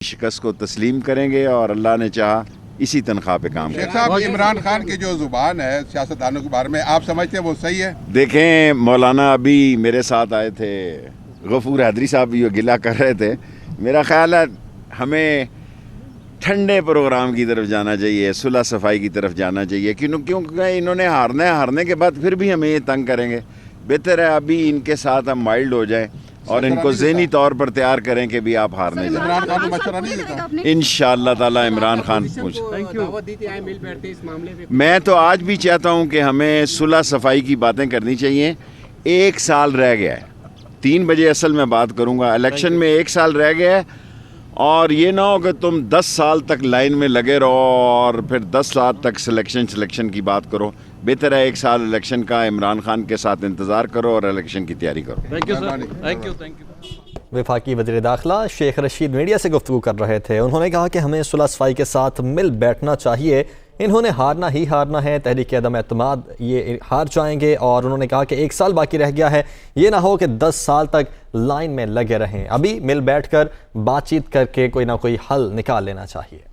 शिकस्त को तस्लीम करेंगे और अल्लाह ने चाहा इसी तनख्वाह पे काम शेख करेंगे। साहब, इमरान खान की जो जुबान है सियासतदानों के बारे में, आप समझते हैं वो सही है? देखें, मौलाना अभी मेरे साथ आए थे, गफूर हैदरी साहब भी गिला कर रहे थे। मेरा ख्याल है हमें ठंडे प्रोग्राम की तरफ जाना चाहिए, सुलह सफाई की तरफ जाना चाहिए, क्योंकि इन्होंने हारना है, हारने के बाद फिर भी हमें ये तंग करेंगे। बेहतर है अभी इनके साथ हम माइल्ड हो जाएं और इनको ज़हनी तौर पर तैयार करें कि भी आप हारने जाएं। इमरान खान को मशवरा नहीं देता? इंशाअल्लाह ताला इमरान खान पूछ। मैं तो आज भी चाहता हूं कि हमें सुलह सफाई की बातें करनी चाहिए। 1 साल रह गया है, 3 बजे असल में बात करूंगा। इलेक्शन में 1 साल रह गया है और ये ना हो कि तुम 10 साल तक लाइन में लगे रहो और फिर 10 साल तक सिलेक्शन की बात करो। बेहतर है 1 साल इलेक्शन का इमरान खान के साथ इंतज़ार करो और इलेक्शन की तैयारी करो। Thank you sir, thank you. वफाकी वज़ीर दाखिला शेख रशीद मीडिया से गुफ्तगू कर रहे थे। उन्होंने कहा कि हमें सुलह सफाई के साथ मिल बैठना चाहिए। इन्होंने हारना ही हारना है, तहरीक अदम एतमाद ये हार जाएंगे। और उन्होंने कहा कि 1 साल बाकी रह गया है, ये ना हो कि 10 साल तक लाइन में लगे रहें। अभी मिल बैठ कर बातचीत करके कोई ना कोई हल निकाल लेना चाहिए।